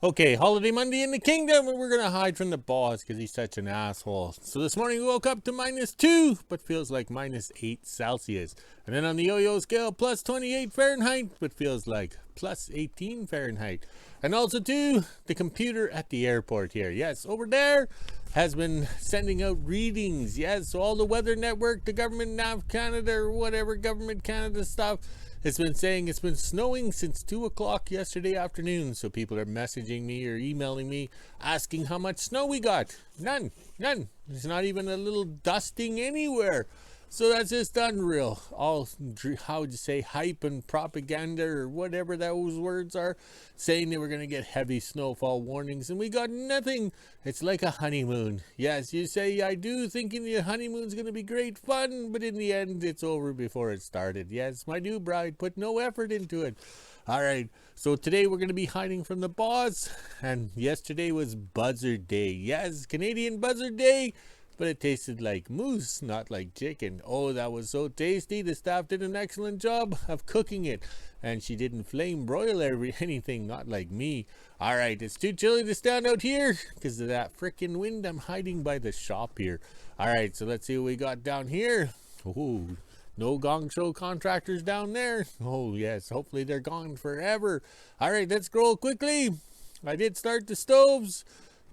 Okay, holiday Monday in the kingdom, and we're gonna hide from the boss because he's such an asshole. So this morning we woke up to -2, but feels like -8 Celsius. And then on the yo-yo scale, +28 Fahrenheit, but feels like +18 Fahrenheit. And also too, the computer at the airport here. Yes, over there has been sending out readings. Yes, so all the weather network, the government Nav Canada or whatever government Canada stuff, it's been saying it's been snowing since 2 o'clock yesterday afternoon. So people are messaging me or emailing me asking how much snow we got. None. There's not even a little dusting anywhere. So that's just unreal. All, how would you say, hype and propaganda or whatever those words are, saying they were going to get heavy snowfall warnings, and we got nothing. It's like a honeymoon. Yes, you say I do, thinking the honeymoon's going to be great fun, but in the end, it's over before it started. Yes, my new bride put no effort into it. All right, so today we're going to be hiding from the boss, and yesterday was Buzzard Day. Yes, Canadian Buzzard Day. But it tasted like moose, not like chicken. Oh, that was so tasty. The staff did an excellent job of cooking it. And she didn't flame broil anything, not like me. All right, it's too chilly to stand out here because of that freaking wind. I'm hiding by the shop here. All right, so let's see what we got down here. Oh, no gong show contractors down there. Oh, yes, hopefully they're gone forever. All right, let's scroll quickly. I did start the stoves,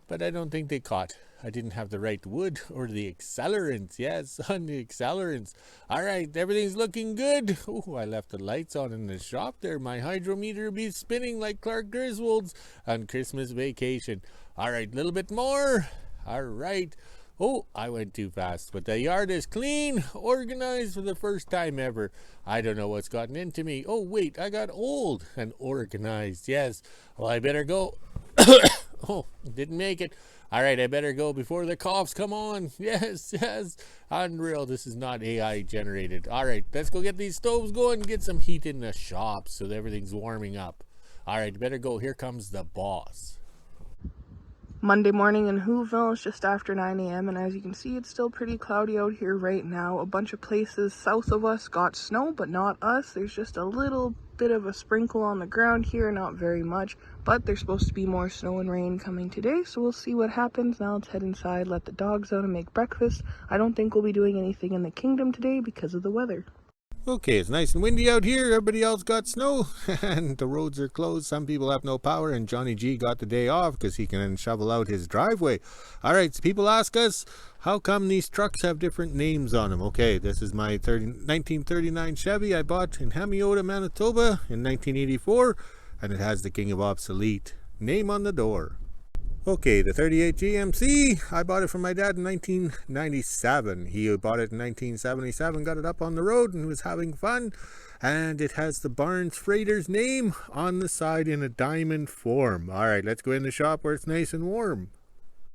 but I don't think they caught. I didn't have the right wood or the accelerants. Yes, on the accelerants. All right, everything's looking good. Oh, I left the lights on in the shop there. My hydrometer will be spinning like Clark Griswold's on Christmas vacation. All right, a little bit more. All right. Oh, I went too fast, but the yard is clean, organized for the first time ever. I don't know what's gotten into me. Oh, wait, I got old and organized. Yes. Well, I better go. Oh, didn't make it. All right, I better go before the coughs come on. Yes. Unreal. This is not AI generated. All right, let's go get these stoves going and get some heat in the shop so that everything's warming up. All right, better go. Here comes the boss. Monday morning in WHO-ville. It's just after 9 a.m. and as you can see, it's still pretty cloudy out here right now. A bunch of places south of us got snow, but not us. There's just a little bit of a sprinkle on the ground here, not very much, but there's supposed to be more snow and rain coming today, so we'll see what happens. Now let's head inside, let the dogs out and make breakfast. I don't think we'll be doing anything in the kingdom today because of the weather. Okay, it's nice and windy out here. Everybody else got snow and the roads are closed. Some people have no power, and Johnny G got the day off because he can shovel out his driveway. All right, so people ask us, how come these trucks have different names on them? Okay, this is my 1939 Chevy I bought in Hemiota, Manitoba in 1984, and it has the King of Obsolete name on the door. Okay, the 38 GMC, I bought it from my dad in 1997. He bought it in 1977, got it up on the road and was having fun. And it has the Barnes Freighter's name on the side in a diamond form. All right, let's go in the shop where it's nice and warm.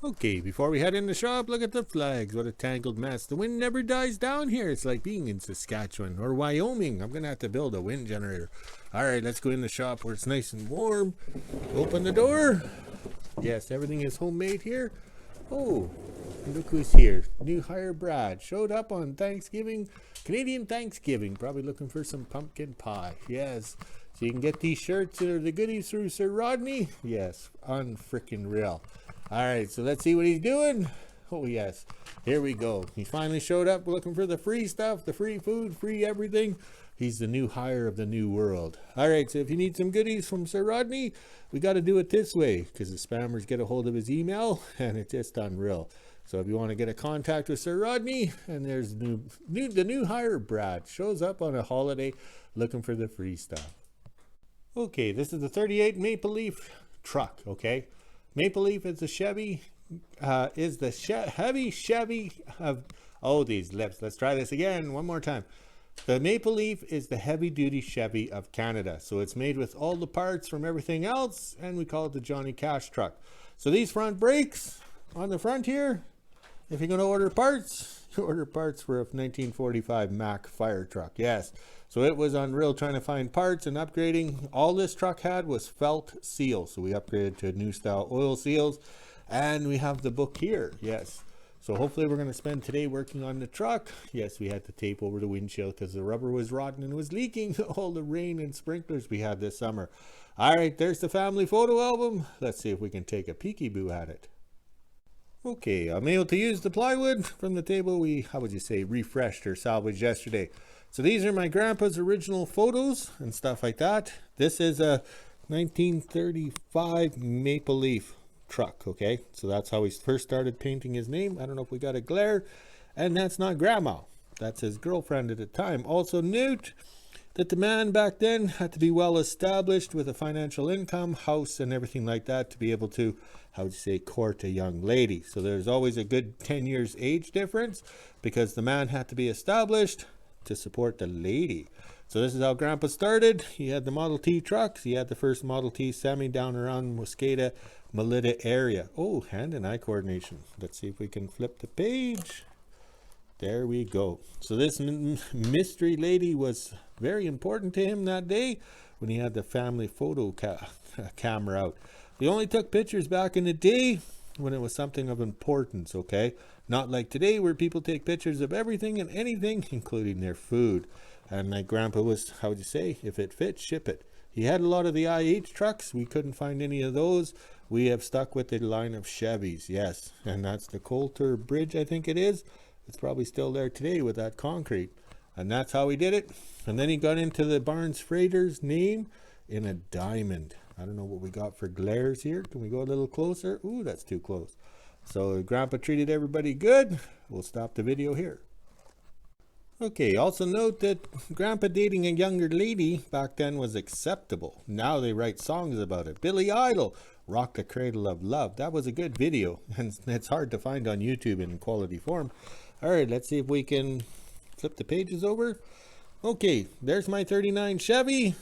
Okay, before we head in the shop, look at the flags. What a tangled mess. The wind never dies down here. It's like being in Saskatchewan or Wyoming. I'm going to have to build a wind generator. All right, let's go in the shop where it's nice and warm. Open the door. Yes, everything is homemade here. Oh, look who's here. New hire Brad. Showed up on Thanksgiving, Canadian Thanksgiving. Probably looking for some pumpkin pie. Yes. So you can get these shirts or the goodies through Sir Rodney. Yes, unfreaking real. All right, so let's see what he's doing. Oh, yes. Here we go. He finally showed up looking for the free stuff, the free food, free everything. He's the new hire of the new world. All right, so if you need some goodies from Sir Rodney, we got to do it this way because the spammers get a hold of his email and it's just unreal. So if you want to get a contact with Sir Rodney, and there's the new hire Brad shows up on a holiday looking for the free stuff. Okay, this is the 38 Maple Leaf truck, okay? Maple Leaf is the Chevy, heavy Chevy of, oh, these lips. Let's try this again one more time. The Maple Leaf is the heavy-duty Chevy of Canada. So it's made with all the parts from everything else, and we call it the Johnny Cash truck. So these front brakes on the front here, if you're going to order parts, you order parts for a 1945 Mack fire truck. Yes. So it was unreal trying to find parts and upgrading. All this truck had was felt seal. So we upgraded to new style oil seals. And we have the book here. Yes. So hopefully we're going to spend today working on the truck. Yes, we had to tape over the windshield because the rubber was rotten and was leaking all the rain and sprinklers we had this summer. All right, there's the family photo album. Let's see if we can take a peekaboo at it. Okay, I'm able to use the plywood from the table we, how would you say, refreshed or salvaged yesterday. So these are my grandpa's original photos and stuff like that. This is a 1935 Maple Leaf truck, okay? So that's how he first started painting his name. I don't know if we got a glare. And that's not grandma. That's his girlfriend at the time. Also note that the man back then had to be well established with a financial income, house, and everything like that to be able to, how would you say, court a young lady. So there's always a good 10 years age difference because the man had to be established to support the lady. So this is how Grandpa started. He had the Model T trucks. He had the first Model T semi down around Muscata, Melita area. Oh, hand and eye coordination. Let's see if we can flip the page. There we go. So this mystery lady was very important to him that day when he had the family photo camera out. They only took pictures back in the day when it was something of importance, okay? Not like today where people take pictures of everything and anything, including their food. And my grandpa was, how would you say, if it fits, ship it. He had a lot of the IH trucks. We couldn't find any of those. We have stuck with the line of Chevys, yes. And that's the Coulter Bridge, I think it is. It's probably still there today with that concrete. And that's how he did it. And then he got into the Barnes Freighter's name in a diamond. I don't know what we got for glares here. Can we go a little closer? Ooh, that's too close. So Grandpa treated everybody good. We'll stop the video here. Okay, also note that Grandpa dating a younger lady back then was acceptable. Now they write songs about it. Billy Idol, Rock the Cradle of Love. That was a good video, and it's hard to find on YouTube in quality form. All right, let's see if we can flip the pages over. Okay, there's my 39 Chevy.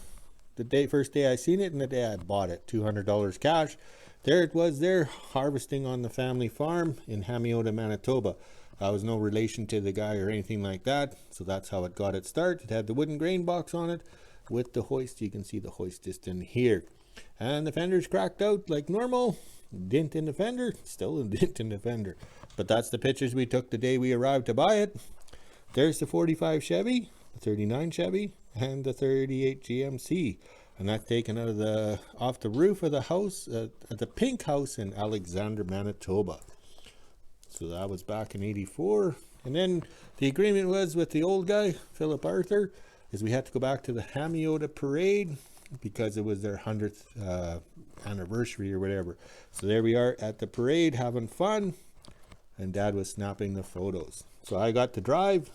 The first day I seen it and the day I bought it. $200 cash. There it was there, harvesting on the family farm in Hamiota, Manitoba. I was no relation to the guy or anything like that, so that's how it got its start. It had the wooden grain box on it with the hoist. You can see the hoist just in here. And the fender's cracked out like normal. Dent in the fender, still a dent in the fender. But that's the pictures we took the day we arrived to buy it. There's the 45 Chevy, the 39 Chevy, and the 38 GMC. And that's taken out of off the roof of the house, at the Pink House in Alexander, Manitoba. So that was back in 84. And then the agreement was with the old guy, Philip Arthur, is we had to go back to the Hamiota parade because it was their 100th anniversary or whatever. So there we are at the parade having fun. And Dad was snapping the photos. So I got to drive.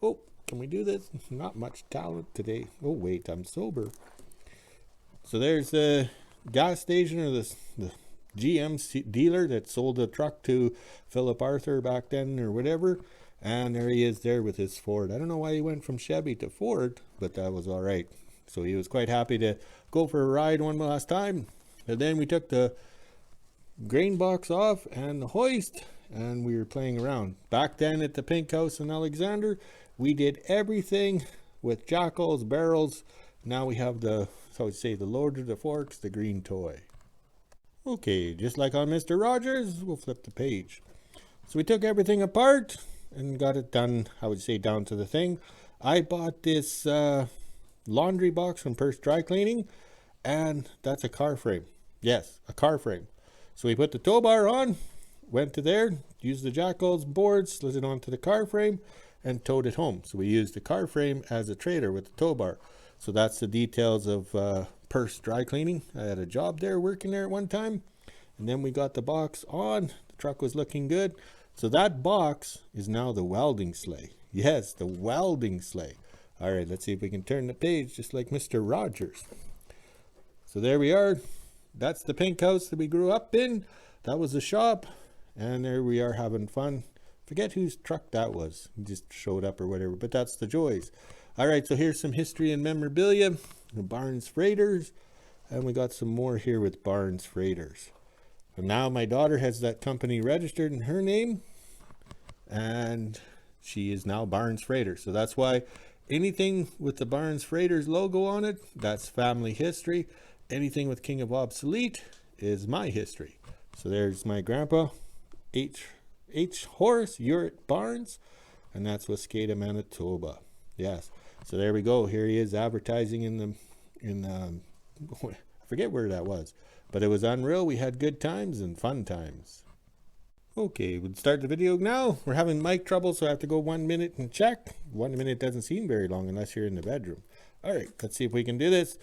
Oh, can we do this? Not much talent today. Oh, wait, I'm sober. So there's the gas station or the GM dealer that sold the truck to Philip Arthur back then or whatever. And there he is there with his Ford. I don't know why he went from Chevy to Ford, but that was all right. So he was quite happy to go for a ride one last time. And then we took the grain box off and the hoist, and we were playing around. Back then at the Pink House in Alexander, we did everything with jackals, barrels. Now we have the, so I would say, the loader, the forks, the green toy. Okay, just like on Mr. Rogers, we'll flip the page. So we took everything apart and got it done, I would say, down to the thing. I bought this laundry box from Purse Dry Cleaning, and that's a car frame. Yes, a car frame. So we put the tow bar on, went to there, used the jackals board, slid it onto the car frame, and towed it home. So we used the car frame as a trailer with the tow bar. So that's the details of Purse Dry Cleaning. I had a job there, working there at one time. And then we got the box on. The truck was looking good. So that box is now the welding sleigh. Yes, the welding sleigh. All right, let's see if we can turn the page just like Mr. Rogers. So there we are. That's the Pink House that we grew up in. That was the shop. And there we are having fun. Forget whose truck that was. He just showed up or whatever. But that's the joys. All right, so here's some history and memorabilia. The Barnes Freighters. And we got some more here with Barnes Freighters. And now my daughter has that company registered in her name. And she is now Barnes Freighter. So that's why anything with the Barnes Freighters logo on it, that's family history. Anything with King of Obsolete is my history. So there's my grandpa, H. Horace Uritt Barnes, and that's Muscata, Manitoba. Yes. So there we go. Here he is advertising in the forget where that was. But it was unreal. We had good times and fun times. Okay, we'll start the video now. We're having mic trouble, so I have to go 1 minute and check. 1 minute doesn't seem very long unless you're in the bedroom. All right, let's see if we can do this.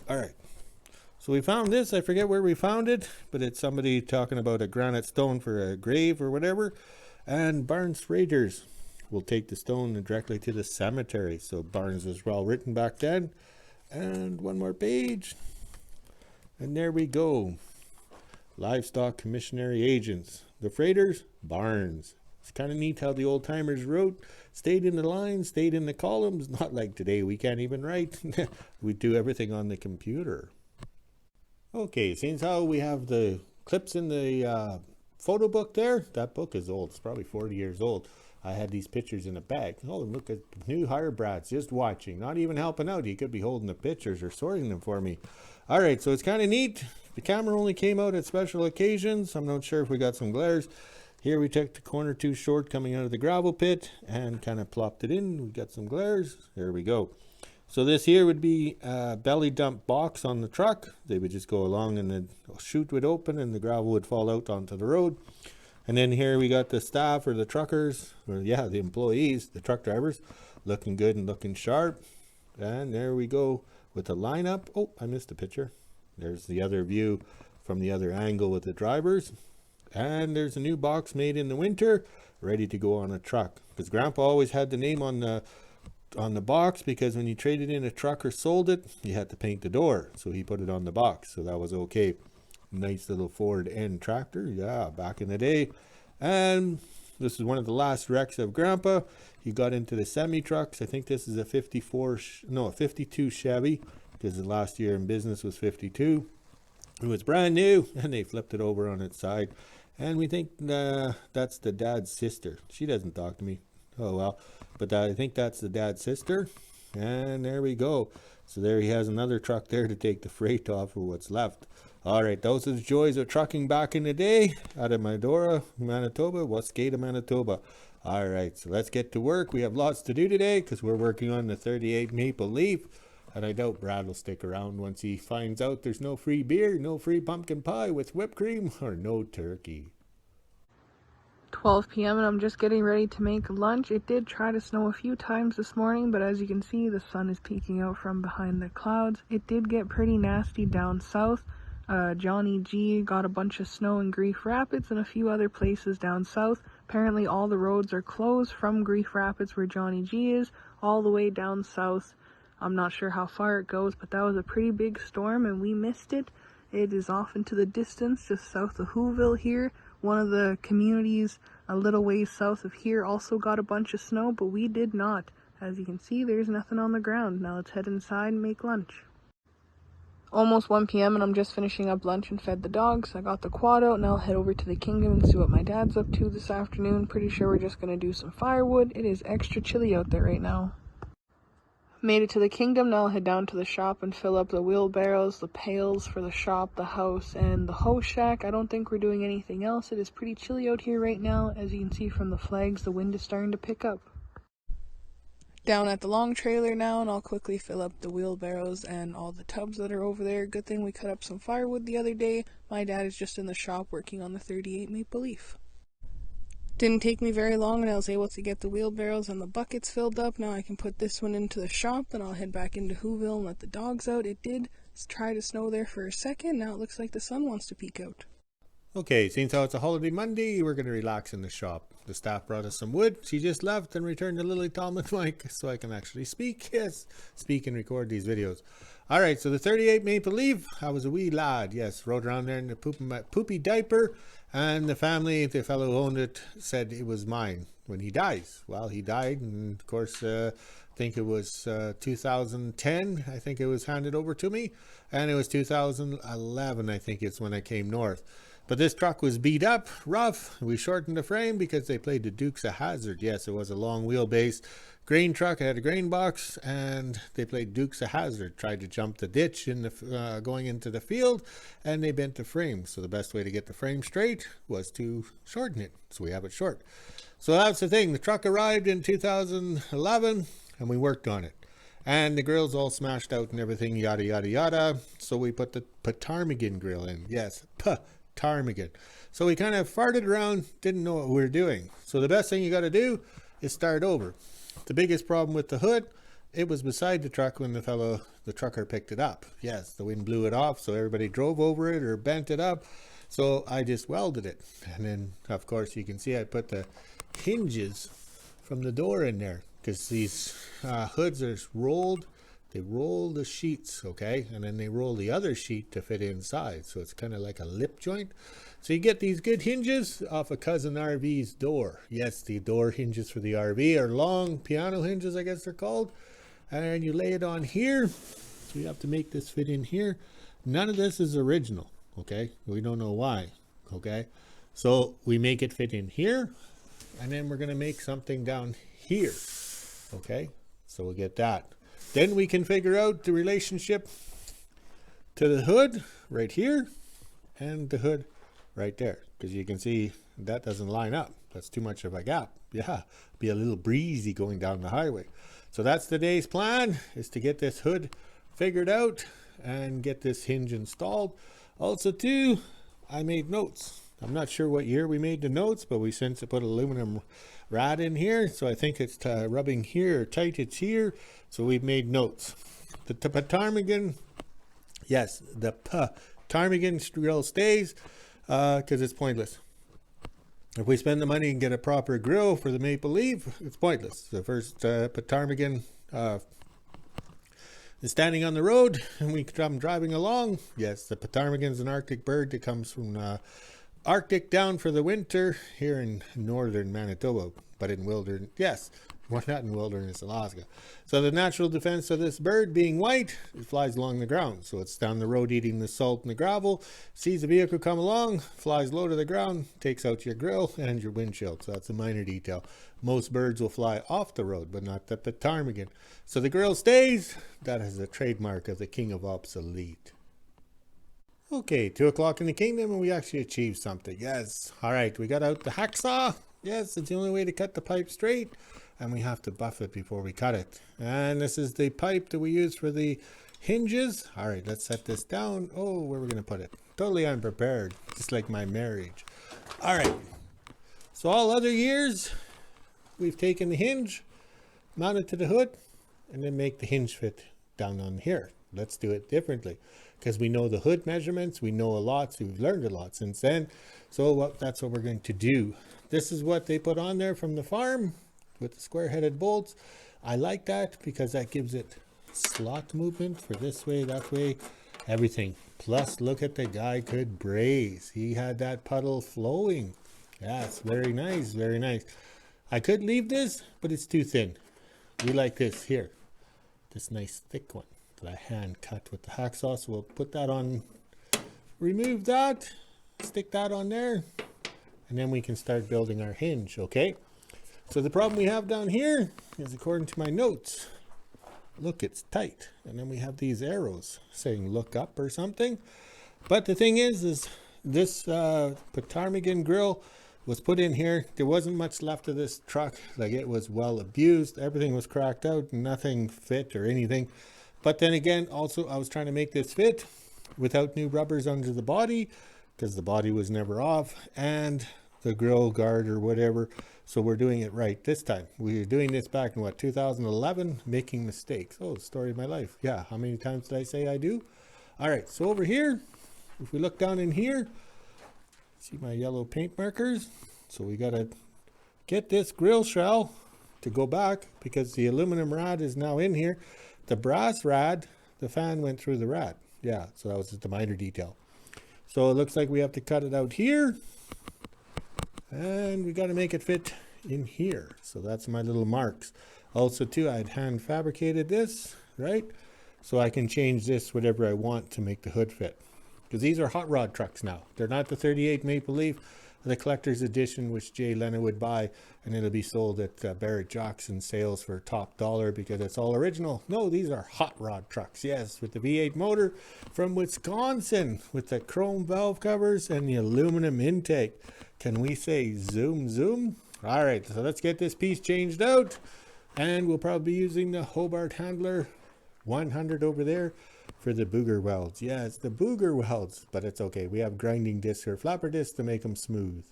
All right. So we found this. I forget where we found it, but it's somebody talking about a granite stone for a grave or whatever. And Barnes Raiders will take the stone directly to the cemetery. So Barnes was well written back then. And one more page. And there we go. Livestock Commissionary Agents. The freighters, Barnes. It's kind of neat how the old timers wrote. Stayed in the lines, stayed in the columns. Not like today, we can't even write. We do everything on the computer. Okay, seeing how we have the clips in the photo book there. That book is old. It's probably 40 years old. I had these pictures in a bag. Oh, look at new hire brats just watching. Not even helping out. He could be holding the pictures or sorting them for me. All right, so it's kind of neat. The camera only came out at special occasions. I'm not sure if we got some glares. Here we took the corner too short coming out of the gravel pit and kind of plopped it in. We got some glares. There we go. So this here would be a belly dump box on the truck. They would just go along and the chute would open and the gravel would fall out onto the road. And then here we got the staff or the truckers, or yeah, the employees, the truck drivers, looking good and looking sharp. And there we go with the lineup. Oh, I missed a picture. There's the other view from the other angle with the drivers. And there's a new box made in the winter, ready to go on a truck. Because Grandpa always had the name on the box, because when you traded in a truck or sold it, you had to paint the door. So he put it on the box. So that was okay. Nice little Ford N tractor. Yeah, back in the day. And this is one of the last wrecks of Grandpa. He got into the semi trucks. I think this is a 52 Chevy, because the last year in business was 52. It was brand new, and they flipped it over on its side. And we think that's the dad's sister. She doesn't talk to me. Oh well, but I think that's the dad's sister. And there we go. So there he has another truck there to take the freight off of what's left. All right, those are the joys of trucking back in the day out of Medora, Manitoba, Waskata, Manitoba. All right, so let's get to work. We have lots to do today because we're working on the 38 Maple Leaf. And I doubt Brad will stick around once he finds out there's no free beer, no free pumpkin pie with whipped cream, or no turkey. 12 p.m. and I'm just getting ready to make lunch. It did try to snow a few times this morning, but as you can see, the sun is peeking out from behind the clouds. It did get pretty nasty down south. Johnny G got a bunch of snow in Grief Rapids and a few other places down south. Apparently all the roads are closed from Grief Rapids, where Johnny G is, all the way down south. I'm not sure how far it goes, but that was a pretty big storm and we missed it. It is off into the distance, just south of WHO-ville here. One of the communities a little ways south of here also got a bunch of snow, but we did not. As you can see, there's nothing on the ground. Now let's head inside and make lunch. Almost 1 p.m. and I'm just finishing up lunch and fed the dogs. I got the quad out and I'll head over to the kingdom and see what my dad's up to this afternoon. Pretty sure we're just going to do some firewood. It is extra chilly out there right now. Made it to the kingdom. Now I'll head down to the shop and fill up the wheelbarrows, the pails for the shop, the house, and the hoe shack. I don't think we're doing anything else. It is pretty chilly out here right now. As you can see from the flags, the wind is starting to pick up. Down at the long trailer now, and I'll quickly fill up the wheelbarrows and all the tubs that are over there. Good thing we cut up some firewood the other day. My dad is just in the shop working on the 38 Maple Leaf. Didn't take me very long and I was able to get the wheelbarrows and the buckets filled up. Now I can put this one into the shop, then I'll head back into WHO-ville and let the dogs out. It did try to snow there for a second. Now it looks like the sun wants to peek out. Okay, since how it's a holiday Monday, we're going to relax in the shop. The staff brought us some wood. She just left and returned the Lily Talmud mic so I can actually speak. Yes, speak and record these videos. All right, so the 38 Maple Leaf, I was a wee lad. Yes, rode around there in the poopy diaper. And the family, the fellow who owned it, said it was mine when he dies. Well, he died, and of course, I think it was 2010, I think it was handed over to me. And it was 2011, I think it's when I came north. But this truck was beat up, rough. We shortened the frame because they played the Dukes of Hazzard. Yes, it was a long wheelbase grain truck. It had a grain box, and they played Dukes of Hazzard. Tried to jump the ditch in the going into the field, and they bent the frame. So the best way to get the frame straight was to shorten it. So we have it short. So that's the thing. The truck arrived in 2011, and we worked on it. And the grill's all smashed out and everything, yada, yada, yada. So we put the Ptarmigan grill in. Yes, Ptarmigan. So we kind of farted around, didn't know what we were doing. So the best thing you got to do is start over. The biggest problem with the hood, it was beside the truck when the trucker picked it up. Yes, the wind blew it off, so everybody drove over it or bent it up. So I just welded it. And then, of course, you can see I put the hinges from the door in there, because these hoods are rolled. They roll the sheets, okay, and then they roll the other sheet to fit inside, so it's kind of like a lip joint. So you get these good hinges off a Cousin RV's door. Yes, the door hinges for the RV are long piano hinges, I guess they're called, and you lay it on here. So you have to make this fit in here. None of this is original, okay, we don't know why, okay, so we make it fit in here, and then we're going to make something down here. Okay, so we'll get that. Then we can figure out the relationship to the hood right here and the hood right there, because you can see that doesn't line up. That's too much of a gap. Yeah, be a little breezy going down the highway. So that's the day's plan, is to get this hood figured out and get this hinge installed. Also too, I made notes. I'm not sure what year we made the notes, but we since put aluminum rad in here, so I think it's rubbing here, tight it's here, so we've made notes. The Ptarmigan, yes, the Ptarmigan grill stays because it's pointless. If we spend the money and get a proper grill for the maple leaf, it's pointless. The first Ptarmigan is standing on the road and we come driving along. Yes, the Ptarmigan is an Arctic bird that comes from Arctic down for the winter here in northern Manitoba, but in wilderness, yes, well, not in wilderness, Alaska. So the natural defense of this bird being white, it flies along the ground. So it's down the road eating the salt and the gravel, sees a vehicle come along, flies low to the ground, takes out your grill and your windshield. So that's a minor detail. Most birds will fly off the road, but not the Ptarmigan. So the grill stays. That is a trademark of the king of obsolete. Okay, 2 o'clock in the kingdom and we actually achieved something. Yes. All right, we got out the hacksaw. Yes, it's the only way to cut the pipe straight, and we have to buff it before we cut it. And this is the pipe that we use for the hinges. All right, let's set this down. Oh, where are we going to put it? Totally unprepared, just like my marriage. All right, so all other years, we've taken the hinge, mounted to the hood, and then make the hinge fit down on here. Let's do it differently, because we know the hood measurements, we know a lot, so we've learned a lot since then. So that's what we're going to do. This is what they put on there from the farm with the square-headed bolts. I like that because that gives it slot movement for this way, that way, everything. Plus, look at the guy could braise. He had that puddle flowing. Yes, very nice, very nice. I could leave this, but it's too thin. We like this here, this nice thick one that I hand cut with the hacksaw. So we'll put that on, remove that, stick that on there, and then we can start building our hinge, okay? So the problem we have down here is, according to my notes, look, it's tight. And then we have these arrows saying look up or something. But the thing is this Ptarmigan grill was put in here. There wasn't much left of this truck. Like, it was well abused. Everything was cracked out. Nothing fit or anything. But then again, also, I was trying to make this fit without new rubbers under the body, because the body was never off, and the grill guard or whatever. So we're doing it right this time. We were doing this back in, what, 2011, making mistakes. Oh, story of my life. Yeah, how many times did I say I do? All right, so over here, if we look down in here, see my yellow paint markers? So we got to get this grill shell to go back, because the aluminum rad is now in here. The brass rad, the fan went through the rad. Yeah, so that was just a minor detail. So it looks like we have to cut it out here, and we got to make it fit in here. So that's my little marks. Also too, I'd hand fabricated this, right? So I can change this whatever I want to make the hood fit. Because these are hot rod trucks now. They're not the 38 Maple Leaf, the collector's edition, which Jay Leno would buy, and it'll be sold at Barrett Jackson sales for top dollar because it's all original. No, these are hot rod trucks, yes, with the V8 motor from Wisconsin, with the chrome valve covers and the aluminum intake. Can we say zoom, zoom? All right, so let's get this piece changed out, and we'll probably be using the Hobart Handler 100 over there for the booger welds. Yeah, it's the booger welds, but it's okay. We have grinding discs or flapper discs to make them smooth.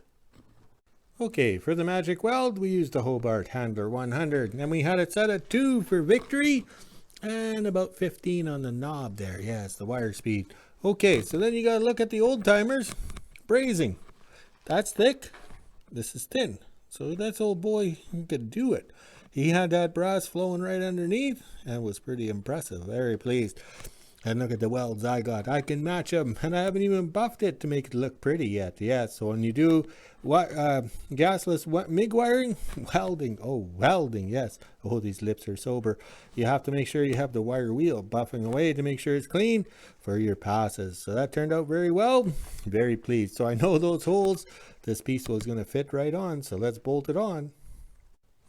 Okay, for the magic weld, we used the Hobart Handler 100, and we had it set at 2 for victory, and about 15 on the knob there. Yeah, it's the wire speed. Okay, so then you gotta look at the old timers. Brazing. That's thick. This is thin. So that's old boy could do it. He had that brass flowing right underneath and was pretty impressive. Very pleased. And look at the welds I got. I can match them, and I haven't even buffed it to make it look pretty yet. Yeah, so when you do gasless MIG wiring, welding, yes. Oh, these lips are sober. You have to make sure you have the wire wheel buffing away to make sure it's clean for your passes. So that turned out very well. Very pleased. So I know those holes, this piece was going to fit right on, so let's bolt it on.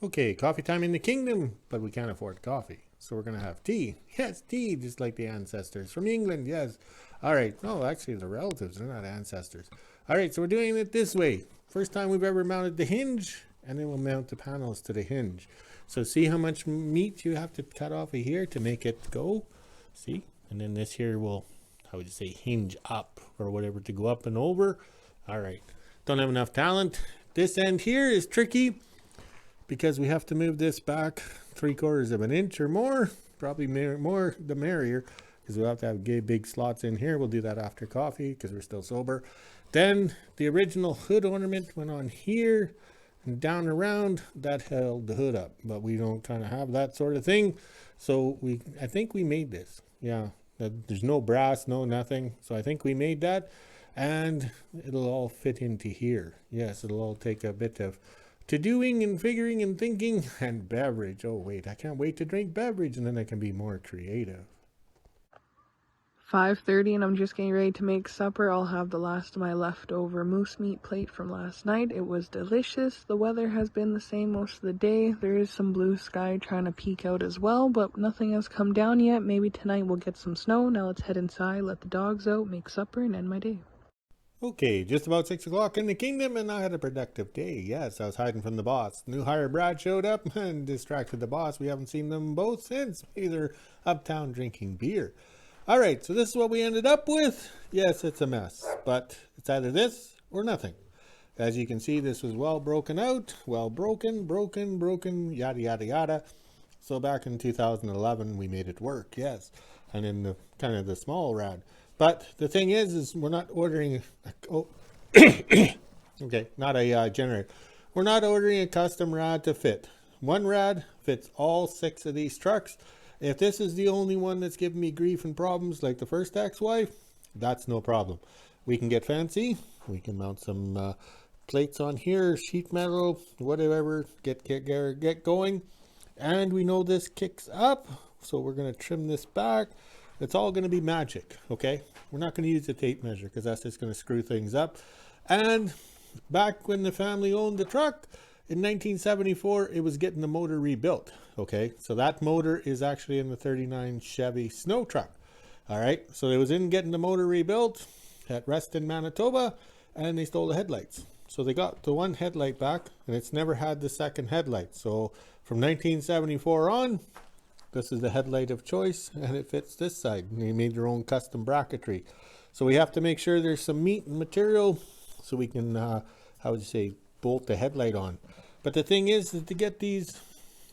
Okay, coffee time in the kingdom, but we can't afford coffee. So we're going to have tea. Yes, tea, just like the ancestors from England, yes. All right. No, actually, the relatives, they're not ancestors. All right, so we're doing it this way. First time we've ever mounted the hinge, and then we'll mount the panels to the hinge. So see how much meat you have to cut off of here to make it go? See? And then this here will, how would you say, hinge up or whatever to go up and over. All right. Don't have enough talent. This end here is tricky because we have to move this back 3/4 of an inch or more. Probably more the merrier, because we'll have to have big slots in here. We'll do that after coffee because we're still sober. Then the original hood ornament went on here and down around. That held the hood up, but we don't kind of have that sort of thing. So I think we made this. Yeah, there's no brass, no nothing. So I think we made that, and it'll all fit into here. Yes, it'll all take a bit of to doing and figuring and thinking and beverage. Oh wait, I can't wait to drink beverage, and then I can be more creative. 5:30 and I'm just getting ready to make supper. I'll have the last of my leftover moose meat plate from last night. It was delicious. The weather has been the same most of the day. There is some blue sky trying to peek out as well, but nothing has come down yet. Maybe tonight we'll get some snow. Now let's head inside, let the dogs out, make supper, and end my day. Okay, just about 6 o'clock in the kingdom, and I had a productive day. Yes, I was hiding from the boss. New hire Brad showed up and distracted the boss. We haven't seen them both since. Maybe they're uptown drinking beer. All right, so this is what we ended up with. Yes, it's a mess, but it's either this or nothing. As you can see, this was well broken out, well broken, yada, yada, yada. So back in 2011, we made it work, yes. And in the kind of the small rad. But the thing is we're not ordering, okay, not a generator. We're not ordering a custom rad to fit. One rad fits all 6 of these trucks. If this is the only one that's giving me grief and problems like the first ex-wife, that's no problem. We can get fancy. We can mount some plates on here, sheet metal, whatever, get going. And we know this kicks up, so we're going to trim this back. It's all going to be magic, okay? We're not going to use the tape measure because that's just going to screw things up. And back when the family owned the truck, in 1974, it was getting the motor rebuilt, okay? So that motor is actually in the 39 Chevy snow truck, all right? So it was in getting the motor rebuilt at Reston, Manitoba, and they stole the headlights. So they got the one headlight back, and it's never had the second headlight. So from 1974 on, this is the headlight of choice, and it fits this side. They made their own custom bracketry. So we have to make sure there's some meat and material so we can, how would you say, bolt the headlight on. But the thing is to get these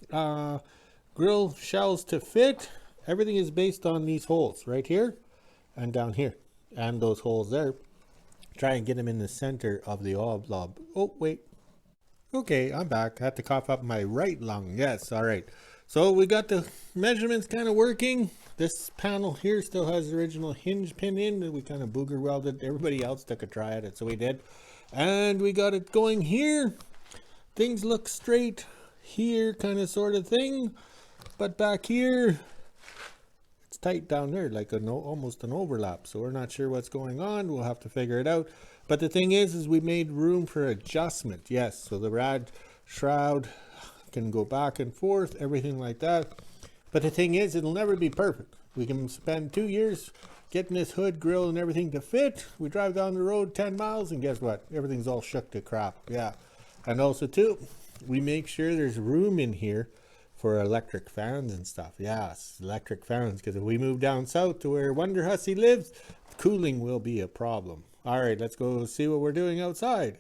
grill shells to fit, everything is based on these holes right here and down here. And those holes there. Try and get them in the center of the oblong. Oh, wait. Okay, I'm back. I had to cough up my right lung. Yes, all right. So we got the measurements kind of working. This panel here still has the original hinge pin in. We kind of booger welded. Everybody else took a try at it, so we did. And we got it going here. Things look straight here, kind of sort of thing. But back here, it's tight down there, like almost an overlap. So we're not sure what's going on. We'll have to figure it out. But the thing is we made room for adjustment. Yes, so the rad shroud can go back and forth, everything like that. But the thing is, it'll never be perfect. We can spend 2 years getting this hood, grill, and everything to fit. We drive down the road 10 miles, and guess what? Everything's all shook to crap. Yeah. And also, too, we make sure there's room in here for electric fans and stuff. Yes, electric fans, because if we move down south to where Wonder Hussy lives, cooling will be a problem. All right, let's go see what we're doing outside.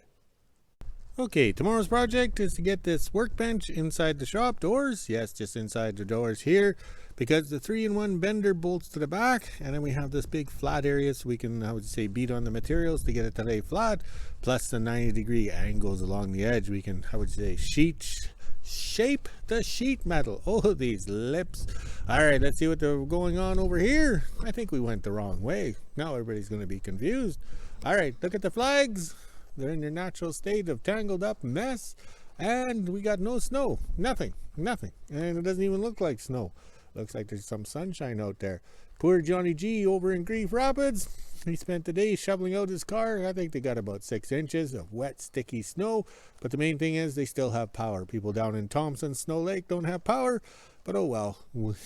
Okay, tomorrow's project is to get this workbench inside the shop doors. Yes, just inside the doors here, because the 3-in-1 bender bolts to the back, and then we have this big flat area so we can, I would say, beat on the materials to get it to lay flat, plus the 90-degree angles along the edge. We can, I would say, shape the sheet metal. Oh, these lips. All right, let's see what's going on over here. I think we went the wrong way. Now everybody's going to be confused. All right, look at the flags. They're in their natural state of tangled up mess, and we got no snow. Nothing, and it doesn't even look like snow. Looks like there's some sunshine out there. Poor Johnny G over in Grief Rapids, he spent the day shoveling out his car. I think they got about 6 inches of wet, sticky snow, but the main thing is they still have power. People down in Thompson Snow Lake don't have power, but oh well,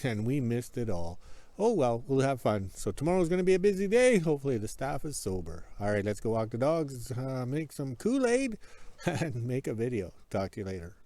and we missed it all. Oh well, we'll have fun. So tomorrow's going to be a busy day. Hopefully the staff is sober. All right, let's go walk the dogs, make some Kool-Aid, and make a video. Talk to you later.